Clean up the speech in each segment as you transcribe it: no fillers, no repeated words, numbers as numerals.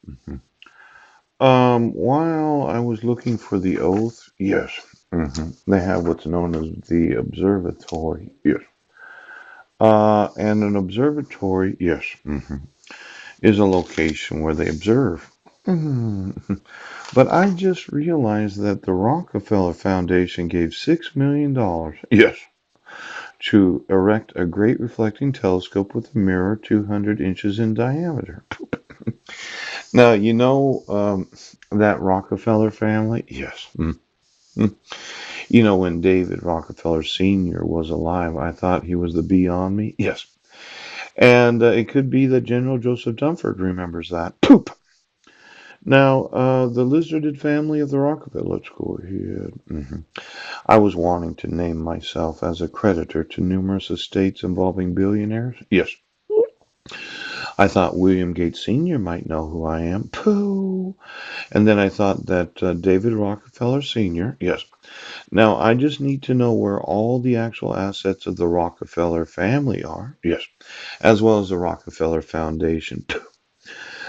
Mhm. While I was looking for the oath, yes. They have what's known as the observatory, yes. And an observatory, yes, is a location where they observe. Mhm. But I just realized that the Rockefeller Foundation gave $6 million, yes, to erect a great reflecting telescope with a mirror 200 inches in diameter. Now, that Rockefeller family? Yes. Mhm. When David Rockefeller Sr. was alive, I thought he was the beyond me. Yes. And it could be that General Joseph Dunford remembers that. Poop. Now, the lizarded family of the Rockefeller, let's go ahead. I was wanting to name myself as a creditor to numerous estates involving billionaires. Yes. I thought William Gates Sr. might know who I am. Pooh. And then I thought that David Rockefeller Sr. Yes. Now, I just need to know where all the actual assets of the Rockefeller family are. Yes. As well as the Rockefeller Foundation.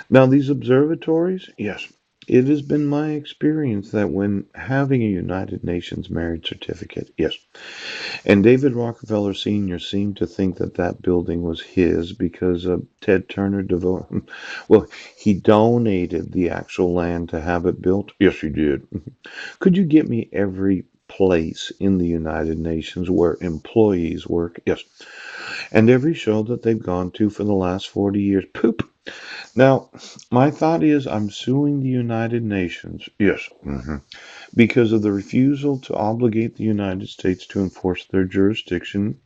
Now, these observatories, yes, it has been my experience that when having a United Nations marriage certificate, yes, and David Rockefeller Sr. seemed to think that that building was his because Ted Turner well, he donated the actual land to have it built. Yes, he did. Could you get me every place in the United Nations where employees work? Yes. And every show that they've gone to for the last 40 years. Poop. Now, my thought is I'm suing the United Nations. Yes. Because of the refusal to obligate the United States to enforce their jurisdiction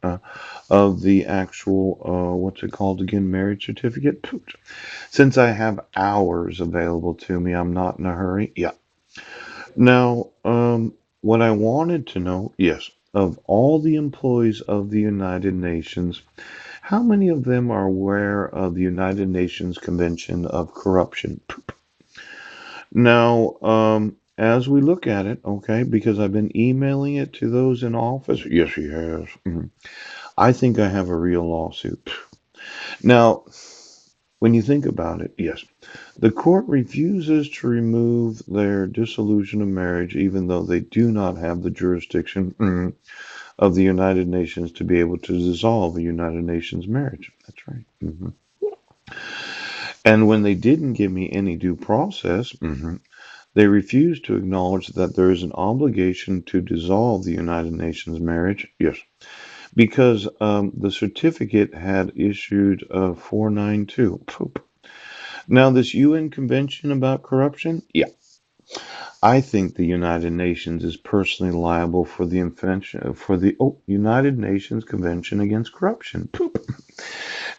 of the actual, what's it called again, marriage certificate. Poop. Since I have hours available to me, I'm not in a hurry. Yeah. Now, what I wanted to know, yes, of all the employees of the United Nations, how many of them are aware of the United Nations Convention of Corruption? Now, as we look at it, okay, because I've been emailing it to those in office. Yes, he has. I think I have a real lawsuit. Now, when you think about it, yes, the court refuses to remove their dissolution of marriage, even though they do not have the jurisdiction of the United Nations to be able to dissolve a United Nations marriage. That's right. And when they didn't give me any due process, they refused to acknowledge that there is an obligation to dissolve the United Nations marriage. Yes, because the certificate had issued 492. Poop. Now, this UN Convention about corruption, yeah, I think the United Nations is personally liable for the invention for the United Nations Convention against Corruption. Poop.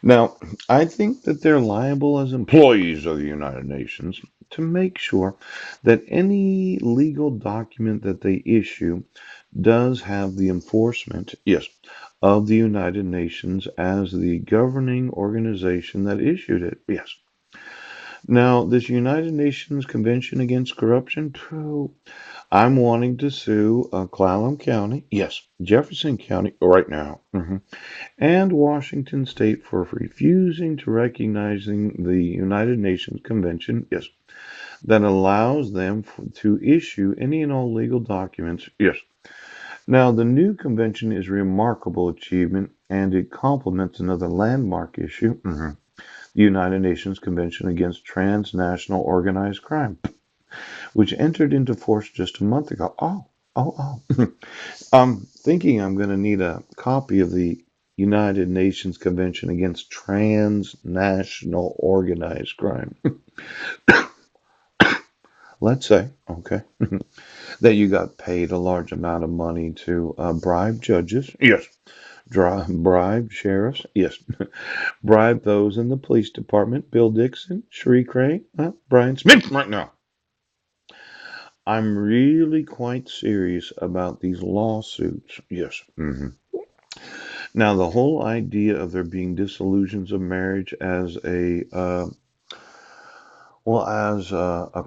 Now, I think that they're liable as employees of the United Nations to make sure that any legal document that they issue does have the enforcement, yes, of the United Nations as the governing organization that issued it. Yes. Now, this United Nations Convention Against Corruption, I'm wanting to sue Clallam County, yes, Jefferson County right now, and Washington State for refusing to recognizing the United Nations Convention, yes, that allows them to issue any and all legal documents, yes. Now, the new convention is a remarkable achievement and it complements another landmark issue, the United Nations Convention Against Transnational Organized Crime, which entered into force just a month ago. Oh. I'm thinking I'm going to need a copy of the United Nations Convention Against Transnational Organized Crime. Let's say, okay, that you got paid a large amount of money to bribe judges. Yes. Bribe sheriffs. Yes. Bribe those in the police department. Bill Dixon, Sheree Craig, Brian Smith right now. I'm really quite serious about these lawsuits. Yes. Now, the whole idea of there being dissolutions of marriage as a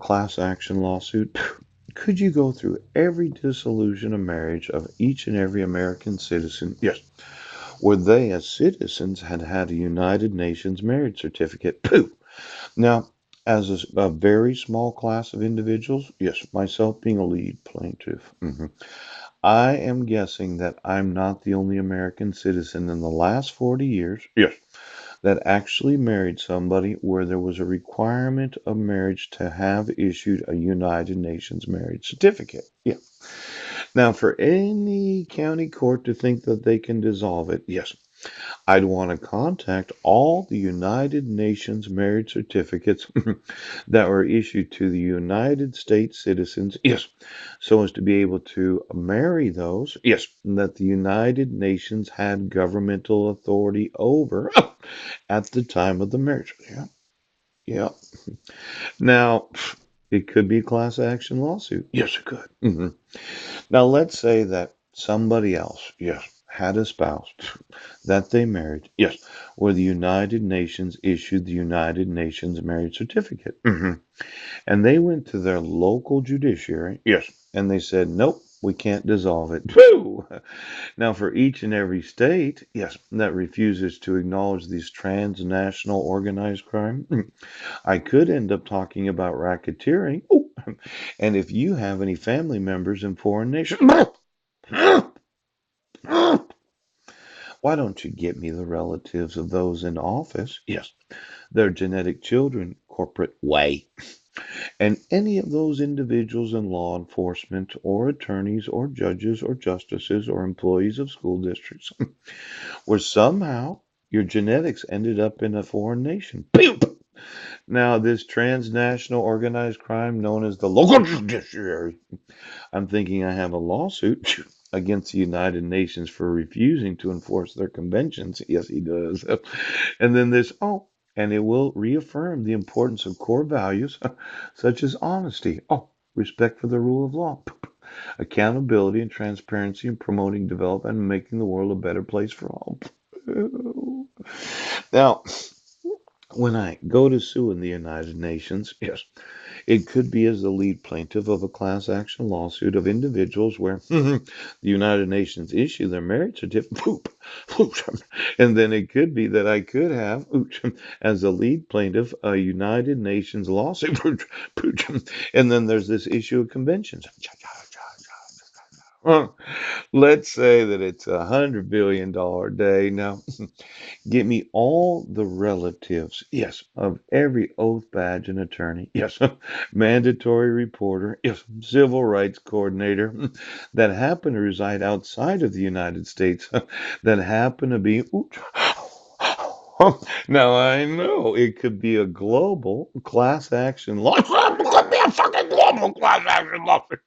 class action lawsuit, could you go through every dissolution of marriage of each and every American citizen? Yes, where they, as citizens, had had a United Nations marriage certificate. Pooh. Now, as a very small class of individuals, yes, myself being a lead plaintiff, I am guessing that I'm not the only American citizen in the last 40 years, yes, that actually married somebody where there was a requirement of marriage to have issued a United Nations marriage certificate. Yeah. Now, for any county court to think that they can dissolve it, yes, I'd want to contact all the United Nations marriage certificates that were issued to the United States citizens, yes, so as to be able to marry those, yes, that the United Nations had governmental authority over at the time of the marriage. Yeah, yeah. Now, it could be a class action lawsuit. Yes, it could. Now, let's say that somebody else, yes, had a spouse that they married, yes, where the United Nations issued the United Nations marriage certificate. And they went to their local judiciary, yes, and they said, nope, we can't dissolve it. Woo! Now, for each and every state, yes, that refuses to acknowledge these transnational organized crime, I could end up talking about racketeering. Ooh. And if you have any family members in foreign nations, why don't you get me the relatives of those in office? Yes, their genetic children, corporate way. And any of those individuals in law enforcement or attorneys or judges or justices or employees of school districts where somehow your genetics ended up in a foreign nation. Boom! Now, this transnational organized crime known as the local judiciary, I'm thinking I have a lawsuit against the United Nations for refusing to enforce their conventions. Yes, he does. And then this, and it will reaffirm the importance of core values such as honesty, respect for the rule of law, accountability and transparency, and promoting development and making the world a better place for all. Now, when I go to sue in the United Nations, yes, it could be as the lead plaintiff of a class action lawsuit of individuals where the United Nations issue their marriage certificate, and then it could be that I could have, as a lead plaintiff, a United Nations lawsuit, and then there's this issue of conventions. Let's say that it's $100 billion day. Now, get me all the relatives, yes, of every oath badge and attorney, yes, mandatory reporter, yes, civil rights coordinator that happen to reside outside of the United States, that happen to be. Now I know it could be a global class action law. It could be a fucking global class action lawsuit.